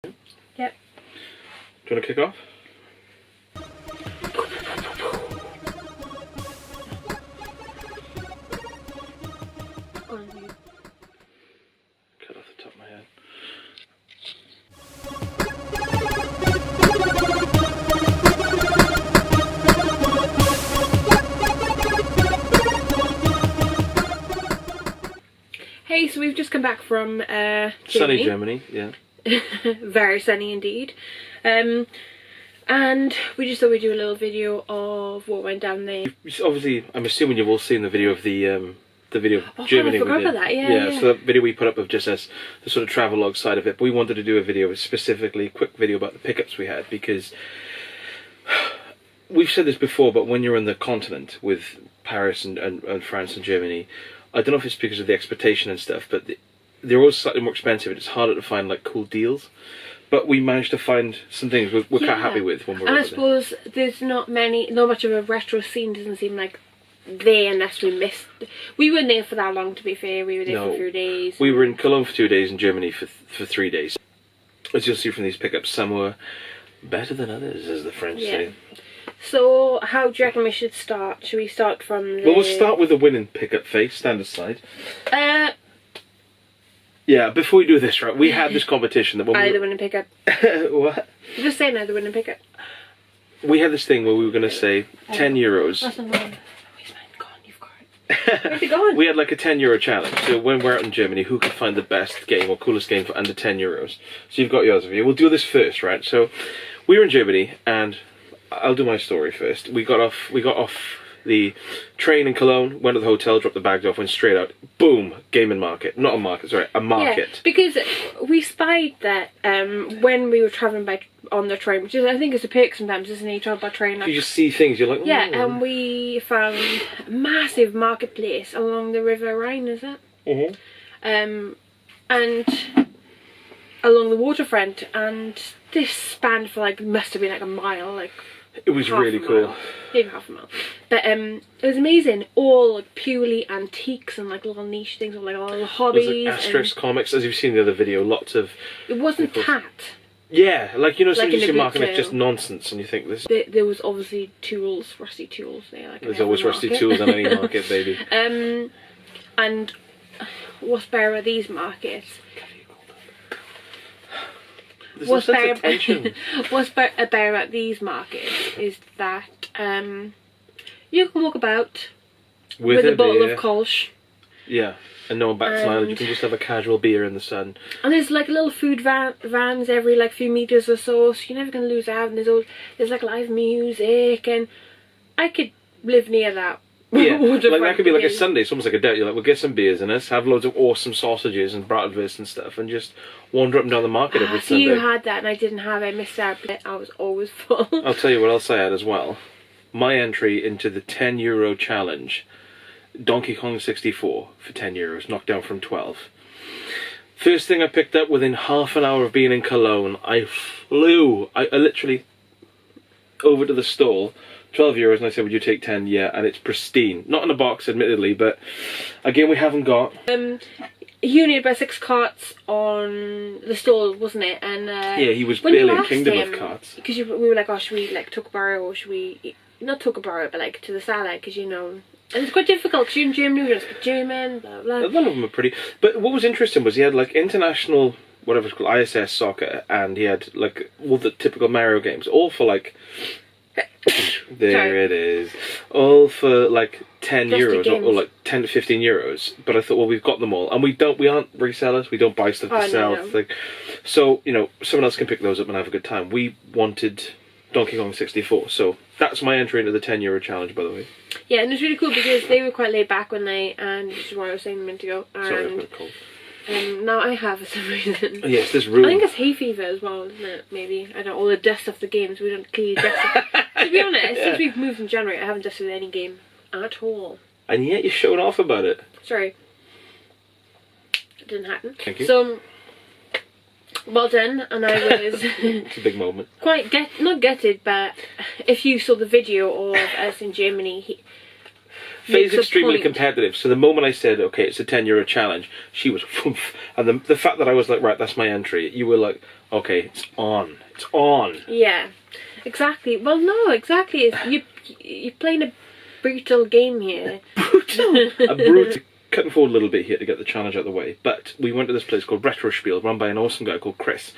Yep. Do you want to kick off? Cut off the top of my head. Hey, so we've just come back from Germany. Sunny Germany, yeah. Very sunny indeed. And we just thought we'd do a little video of what went down there. Obviously, I'm assuming you've all seen the video of the video of Oh, Germany. I forgot about that. Yeah. So that video we put up of just as the sort of travelogue side of it. But we wanted to do a video, specifically a quick video about the pickups we had, because we've said this before, but when you're on the continent with Paris and France and Germany, I don't know if it's because of the expectation and stuff, but they're always slightly more expensive and it's harder to find like cool deals. But we managed to find some things we're quite happy with when we're and over I suppose there's not much of a retro scene doesn't seem like there unless we missed. We weren't there for that long, to be fair. We were there for a few days. We were in Cologne for 2 days and Germany for 3 days. As you'll see from these pickups, some were better than others, as the French say. So, how do you reckon we should start? Should we start from the... Well, we'll start with the winning pickup face, standard side. Yeah, before we do this, right, we had this competition that when the winning pickup. What? Just saying the winning pickup. We had this thing where we were going to say €10. That's not wrong. Where's mine gone? You've got it. Where's it gone? We had like a €10 challenge. So when we're out in Germany, who can find the best game or coolest game for under €10? So you've got yours of you. We'll do this first, right? So we were in Germany, and I'll do my story first. We got off the train in Cologne, went to the hotel, dropped the bags off, went straight out. Boom, gaming market. Not a market, sorry, a market. Yeah, because we spied that when we were travelling on the train, which is, I think, is a perk sometimes, isn't it? You travel by train. Like, you just see things, you're like, oh. Yeah, and we found a massive marketplace along the River Rhine, is it? Mm-hmm. And along the waterfront, and this spanned for like, must have been like a mile, like. It was really cool. Maybe half a mile. But it was amazing. All like purely antiques and like little niche things, or like all little hobbies. It was like Asterix comics, as you've seen in the other video, lots of... It wasn't tat. Yeah, like, you know, sometimes you see a marketing, it's just nonsense, and you think this... There was obviously rusty tools there. Like there's always rusty tools on any market, baby. And what's better about these markets? What's better about these markets is that you can walk about with a bottle of Kolsch. Yeah, and no one bats an eyelid. You can just have a casual beer in the sun. And there's like little food vans every like few meters or so you're never going to lose out. And there's like live music, and I could live near that. Yeah, like that could be like a Sunday. It's almost like a date. You're like, we'll get some beers in us, have loads of awesome sausages and bratwurst and stuff, and just wander up and down the market every Sunday. You had that and I didn't have it. I missed out, but I was always full. I'll tell you what else I had as well. My entry into the €10 challenge. Donkey Kong 64 for €10, knocked down from 12. First thing I picked up within half an hour of being in Cologne, I flew. I literally over to the stall. €12, and I said, would you take 10? Yeah, and it's pristine. Not in a box, admittedly, but again, we haven't got... You needed about 6 carts on the stall, wasn't it? And yeah, he was barely Kingdom of Carts. Because we were like, oh, should we like Tuckaborough, or should we... Not Tuckaborough, but like to the Salah, because you know... And it's quite difficult, because you're in Germany, we don't speak German, blah, blah. None of them are pretty... But what was interesting was he had like international, whatever it's called, ISS soccer, and he had like all the typical Mario games, all for like... There it is. All for like €10 or like 10 to €15. But I thought, well, we've got them all, and we aren't resellers. We don't buy stuff to sell. No. Like, so you know, someone else can pick those up and have a good time. We wanted Donkey Kong 64, so that's my entry into the €10 challenge, by the way. Yeah, and it's really cool because they were quite laid back one night, and which is why I was saying a minute ago. And sorry, I've got a cold. Now I have for some reason. Oh, yes, this room. I think it's hay fever as well, isn't it? Maybe. I don't know, all the dust off the games, we don't clearly dust it. To be honest, since we've moved in January, I haven't dusted any game at all. And yet you're showing off about it. Sorry. It didn't happen. Thank you. So, well done, and I was... It's a big moment. Quite, not gutted, but if you saw the video of us in Germany... Faye's extremely competitive, so the moment I said, okay, it's a €10 challenge, she was woof. And the fact that I was like, right, that's my entry, you were like, okay, it's on. It's on. Yeah, exactly. Well, no, exactly. You're playing a brutal game here. Brutal. A brutal. Cutting forward a little bit here to get the challenge out of the way, but we went to this place called Retrospiel, run by an awesome guy called Chris,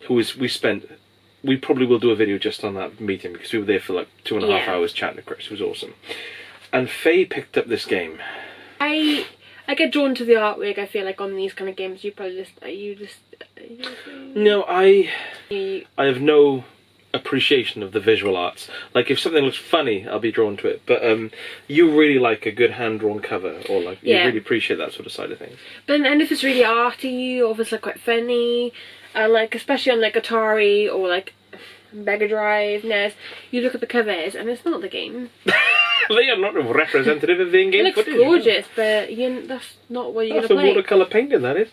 we probably will do a video just on that meeting, because we were there for like 2.5 hours chatting to Chris. It was awesome. And Faye picked up this game. I get drawn to the artwork. I feel like on these kind of games, No, I have no appreciation of the visual arts. Like, if something looks funny, I'll be drawn to it. But you really like a good hand-drawn cover, or like you really appreciate that sort of side of things. But and if it's really arty, or if it's like quite funny, like especially on like Atari or like Mega Drive, NES, you look at the covers and it's not the game. They are not representative of the in-game footage. It looks gorgeous, but that's not what you're going to play. That's a watercolour painting, that is.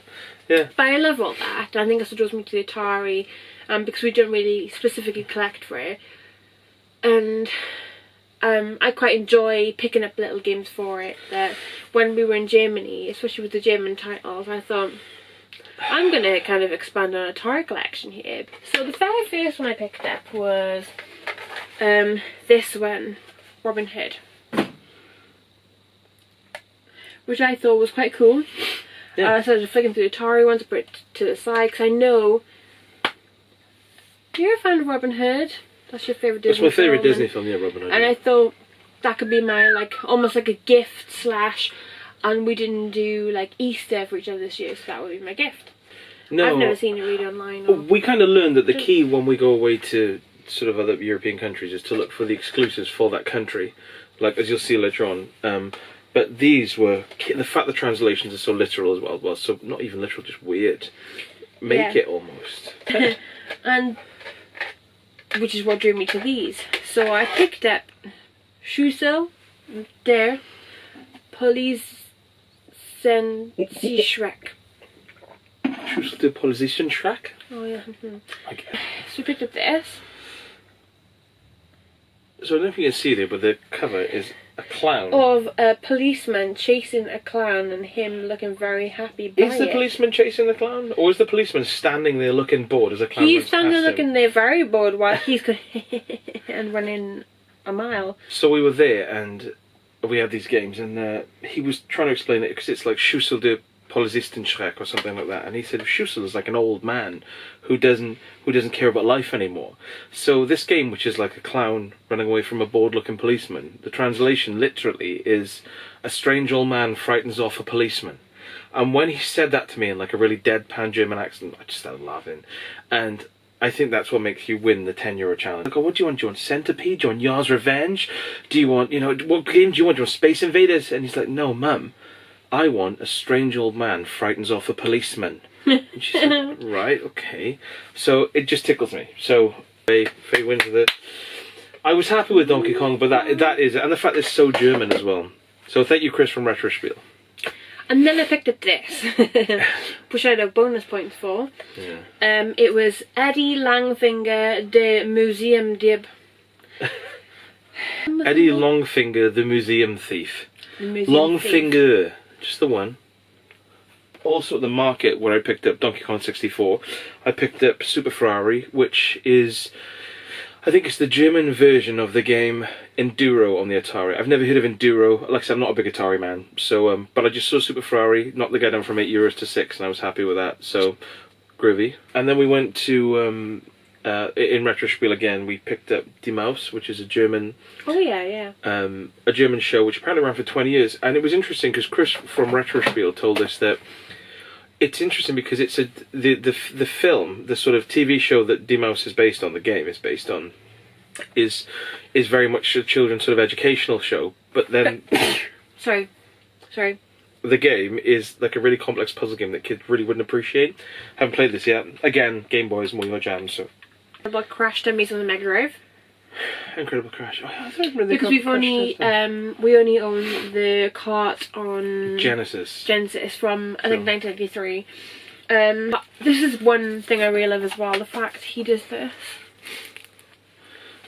Yeah. But I love all that. I think that's what draws me to the Atari, because we don't really specifically collect for it. And I quite enjoy picking up little games for it. That when we were in Germany, especially with the German titles, I thought, I'm going to kind of expand on a Atari collection here. So the very first one I picked up was this one, Robin Hood, which I thought was quite cool. So I was flicking through the Atari ones, put it to the side, because I know you're a fan of Robin Hood. That's your favourite Disney film. That's my favourite Disney film, yeah, Robin Hood. And I thought that could be my, like, almost like a gift slash, and we didn't do, like, Easter for each other this year, so that would be my gift. No. I've never seen it read online. Or we kind of learned that the key when we go away to sort of other European countries is to look for the exclusives for that country, like, as you'll see later on. But these were, the fact the translations are so literal as well, so not even literal, just weird. Make it almost. And, which is what drew me to these. So I picked up Schussel, der Polizeischreck. Schussel der Polizeischreck? Oh yeah. Okay. So we picked up this. So I don't know if you can see there, but the cover is a clown. Of a policeman chasing a clown and him looking very happy by it. Is the policeman chasing the clown? Or is the policeman standing there looking bored as a clown He's standing looking there very bored while he's going and running a mile. So we were there and we had these games, and he was trying to explain it, because it's like Schussel der Polizeischreck or something like that, and he said Schussel is like an old man who doesn't care about life anymore. So this game, which is like a clown running away from a bored-looking policeman, the translation literally is a strange old man frightens off a policeman. And when he said that to me in like a really deadpan German accent, I just started laughing. And I think that's what makes you win the €10 challenge. Like, oh, what do you want? Do you want Centipede? Do you want Yar's Revenge? Do you want, what game do you want? Do you want Space Invaders? And he's like, no, Mum, I want a strange old man frightens off a policeman. And she said, right, okay. So it just tickles me. So Faye wins with it. I was happy with Donkey Kong, but that is it. And the fact it's so German as well. So thank you, Chris, from Retrospiel. And then I picked up this, which I had a bonus point for. Yeah. It was Eddie Langfinger, the Museum Dib. Eddie Longfinger, the Museum Thief. Longfinger, just the one. Also at the market where I picked up Donkey Kong 64, I picked up Super Ferrari, which is, I think it's the German version of the game Enduro on the Atari. I've never heard of Enduro. Like I said, I'm not a big Atari man, so but I just saw Super Ferrari, knocked the guy down from €8 to €6, and I was happy with that. So groovy. And then we went to in Retrospiel again. We picked up Die Maus, which is a German. Oh yeah. A German show which apparently ran for 20 years, and it was interesting because Chris from Retrospiel told us that it's interesting because it's the film, the sort of TV show that Die Maus is based on, the game is based on, is very much a children's sort of educational show, but then sorry the game is like a really complex puzzle game that kids really wouldn't appreciate. Haven't played this yet. Again, Game Boy is more your jam, so. About Crash Dummies on the Mega Drive. Incredible Crash. Oh, I don't really because we only own the cart on Genesis from I think 1993. This is one thing I really love as well. The fact he does this.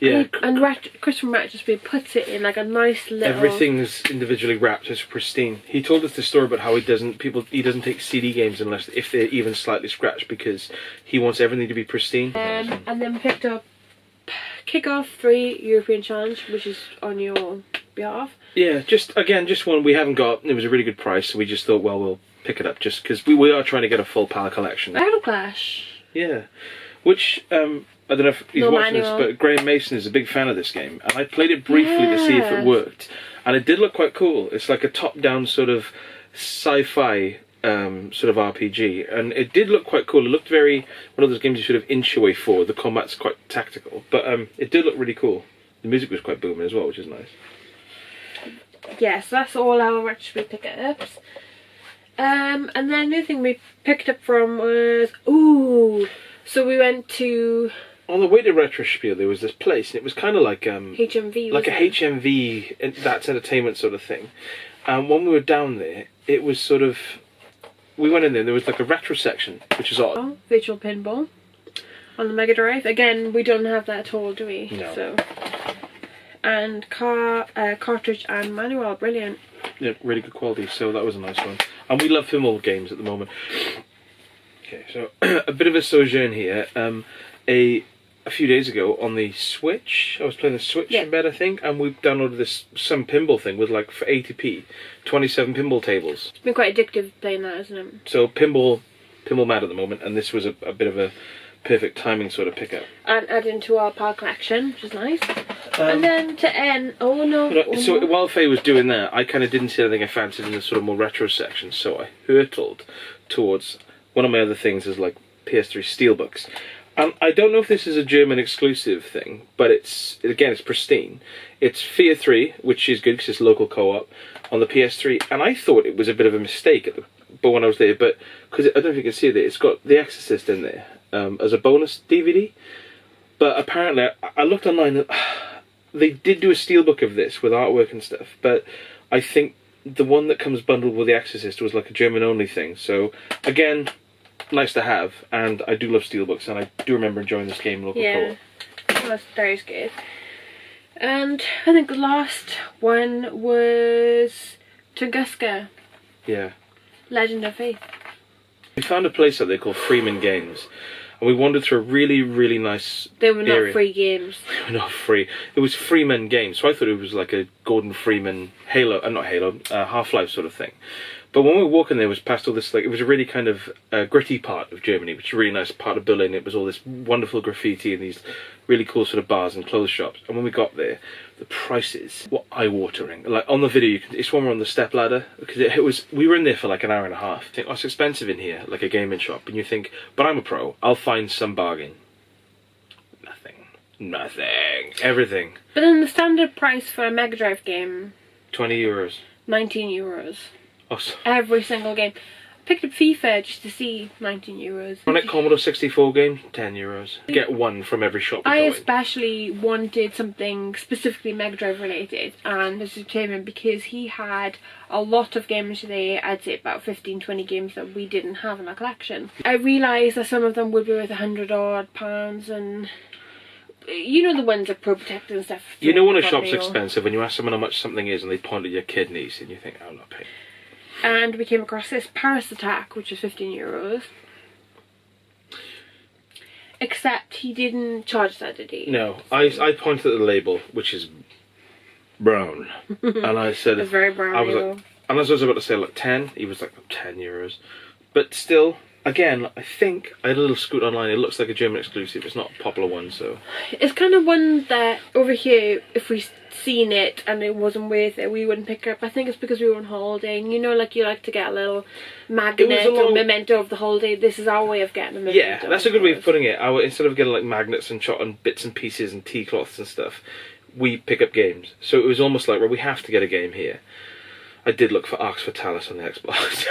Yeah. And Christopher Ratchesby puts it in like a nice little... Everything's individually wrapped. It's pristine. He told us the story about how he doesn't take CD games unless if they're even slightly scratched because he wants everything to be pristine. And then we picked up Kickoff 3 European Challenge, which is on your behalf. Yeah, just one we haven't got. It was a really good price, so we just thought, well, we'll pick it up just because we are trying to get a full PAL collection. Battle Clash. Yeah, which I don't know if he's watching this, but Graham Mason is a big fan of this game, and I played it briefly to see if it worked, and it did look quite cool. It's like a top-down sort of sci-fi sort of RPG, and it did look quite cool. It looked very one of those games you sort of inch away for. The combat's quite tactical, but it did look really cool. The music was quite booming as well, which is nice. Yeah, so that's all our Ratchesby pickups. And then another thing we picked up from was so we went to. On the way to Retrospiel, there was this place, and it was kind of like HMV, like a HMV, that's entertainment sort of thing. And when we were down there, it was sort of, we went in there, and there was like a retro section, which is odd. Virtual Pinball on the Mega Drive. Again, we don't have that at all, do we? No. So, and cartridge and manual, brilliant. Yeah, really good quality. So that was a nice one. And we love pinball games at the moment. Okay, so a bit of a sojourn here. A few days ago on the Switch, I was playing the Switch in bed, I think, and we downloaded some pinball thing with like for 80p, 27 pinball tables. It's been quite addictive playing that, isn't it? So pinball mad at the moment, and this was a bit of a perfect timing sort of pickup. And adding to our PAL collection, which is nice. And then to end, so while Faye was doing that, I kind of didn't see anything I fancied in the sort of more retro section, so I hurtled towards one of my other things is like PS3 Steelbooks. I don't know if this is a German exclusive thing, but it's pristine. It's Fear 3, which is good because it's local co-op on the PS3, and I thought it was a bit of a mistake but when I was there, but because I don't know if you can see it, it's got The Exorcist in there as a bonus DVD. But apparently, I looked online, and they did do a steelbook of this with artwork and stuff, but I think the one that comes bundled with The Exorcist was like a German-only thing. So again, nice to have, and I do love steelbooks, and I do remember enjoying this game local co-op. That's very good. And I think the last one was Tunguska. Yeah. Legend of Faith. We found a place out there called Freeman Games, and we wandered through a really, really nice They were not area. free games. They were not free. It was Freeman Games, so I thought it was like a Gordon Freeman Half-Life sort of thing. But when we were walking there, it was past all this, like, it was a really kind of gritty part of Germany, which is a really nice part of Berlin. It was all this wonderful graffiti and these really cool sort of bars and clothes shops. And when we got there, the prices were eye-watering. Like, on the video, it's when we're on the step ladder, because we were in there for like an hour and a half. I think, oh, it's expensive in here, like a gaming shop. And you think, but I'm a pro, I'll find some bargain. Nothing. Everything. But then the standard price for a Mega Drive game... €20. €19. Oh, sorry. Every single game. I picked up FIFA just to see €19. On a Commodore 64 game, €10. Get one from every shop. I especially wanted something specifically Mega Drive related, and this is Chairman because he had a lot of games today. I'd say about 15-20 games that we didn't have in our collection. I realised that some of them would be worth £100 odd, and you know the ones that Pro Protector and stuff. You know when a shop's expensive, when you ask someone how much something is and they point at your kidneys and you think, I'm not paying. And we came across this Paris Attack, which is €15. Except he didn't charge that, did he? No, I pointed at the label, which is brown, and I said, it's very brown. I was like, and as I was about to say like 10, he was like €10. But still, again, I think I had a little scoot online. It looks like a German exclusive. It's not a popular one, so it's kind of one that over here, if we seen it and it wasn't worth it, we wouldn't pick up. I think it's because we were on holiday, and you know, like you like to get a little magnet or memento of the holiday. This is our way of getting a memento. Yeah, that's a good way of putting it. Instead of getting like magnets and shot on bits and pieces and tea cloths and stuff, we pick up games. So it was almost like, well, we have to get a game here. I did look for Arx Fatalis on the Xbox.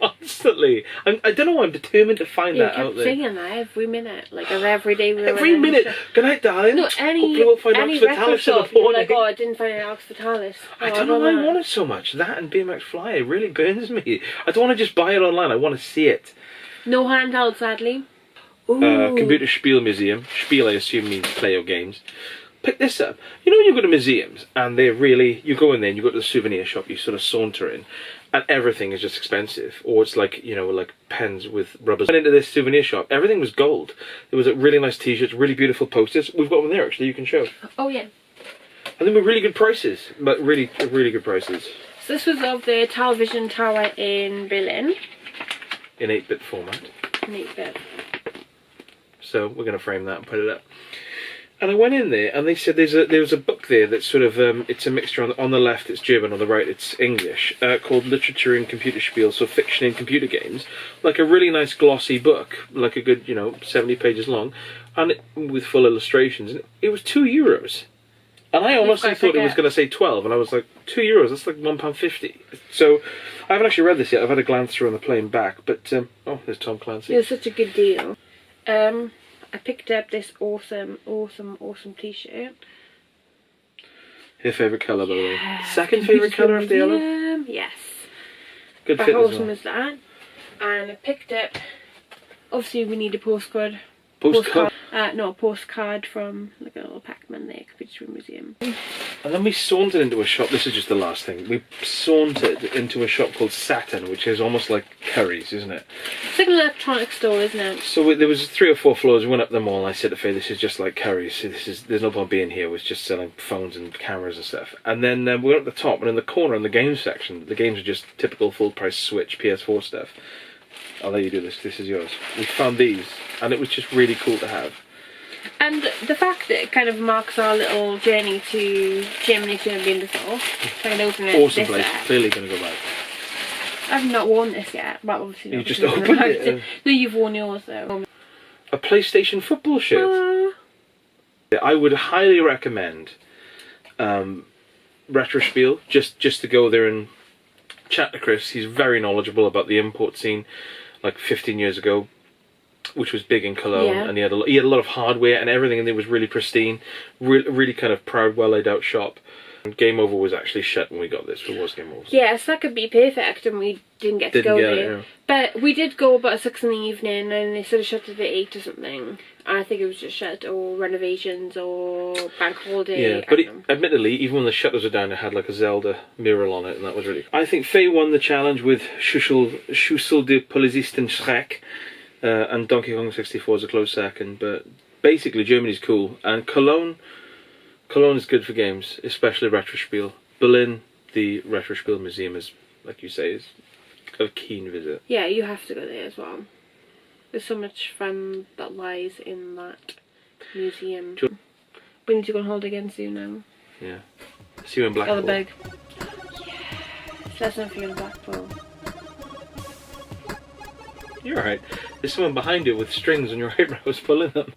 Constantly. I don't know why I'm determined to find that out there. You kept saying that every minute, like every day we were every minute. Good night, darling. No, any record shop, you were like, oh, I didn't find an Arx Fatalis. I don't know why I want it so much. That and BMX Fly, it really burns me. I don't want to just buy it online. I want to see it. No handheld, sadly. Ooh. Computer Spiel Museum. Spiel, I assume, means play or games. Pick this up. You know when you go to museums and they're really, you go in there and you go to the souvenir shop, you sort of saunter in, and everything is just expensive, or it's like, you know, like pens with rubbers. I went into this souvenir shop, everything was gold. There was a really nice t-shirts, really beautiful posters. We've got one there actually, you can show. Oh yeah. And they were really good prices, but really good prices. So this was of the television tower in Berlin. In 8-bit format. In 8-bit. So we're going to frame that and put it up. And I went in there, and they said there was a book there that's sort of it's a mixture. On the left it's German, on the right it's English, called Literature in Computer Spiel, so fiction in computer games. Like a really nice glossy book, like a good 70 pages long, and with full illustrations. And it was €2. And I honestly thought it was going to say 12, and I was like, €2, that's like £1.50. So I haven't actually read this yet. I've had a glance through on the plane back, but oh, there's Tom Clancy. It was such a good deal. I picked up this awesome t-shirt. Her favourite colour, by the way. Second favourite colour after yellow? Yes. Good How fit as awesome well. is that? And I picked up, obviously we need a postcard. Postcard? No, a postcard from like a little Pac-Man there, Computer Museum. And then we sauntered into a shop, this is just the last thing, we sauntered into a shop called Saturn, which is almost like Curry's, isn't it? It's like an electronic store, isn't it? So there was 3 or 4 floors, we went up them all, and I said to Faye, this is just like Curry's, there's no point being here, it was just selling phones and cameras and stuff. And then we went up the top, and in the corner in the games section, the games are just typical full-price Switch, PS4 stuff. I'll let you do this is yours. We found these, and it was just really cool to have. And the fact that it kind of marks our little journey to Germany to have been before. So I can open it. Awesome place, clearly going to go back. I've not worn this yet, but obviously not. You just opened it. No, you've worn yours though. A PlayStation football shirt. I would highly recommend Retrospiel, just to go there and chat to Chris. He's very knowledgeable about the import scene, like 15 years ago, which was big in Cologne, and he had a lot of hardware and everything, and it was really pristine, really kind of proud, well laid out shop. And Game Over was actually shut when we got this. It was Game Over. Yeah, so that could be perfect, and we didn't get to go there. Yeah. But we did go about 6 in the evening, and they sort of shut it at 8 or something. And I think it was just shut, or renovations, or bank holiday. Yeah, but admittedly, even when the shutters were down, it had like a Zelda mural on it, and that was really cool. I think Faye won the challenge with Schussel de Polizisten Schreck, and Donkey Kong 64 is a close second. But basically, Germany's cool, and Cologne is good for games, especially Retrospiel. Berlin, the Retrospiel Museum is, like you say, is a keen visit. Yeah, you have to go there as well. There's so much fun that lies in that museum. We need to go on holiday again soon now. Yeah. See you in Blackpool. Other big. Yes. Let's not forget Blackpool. You're alright. There's someone behind you with strings on your eyebrows pulling them.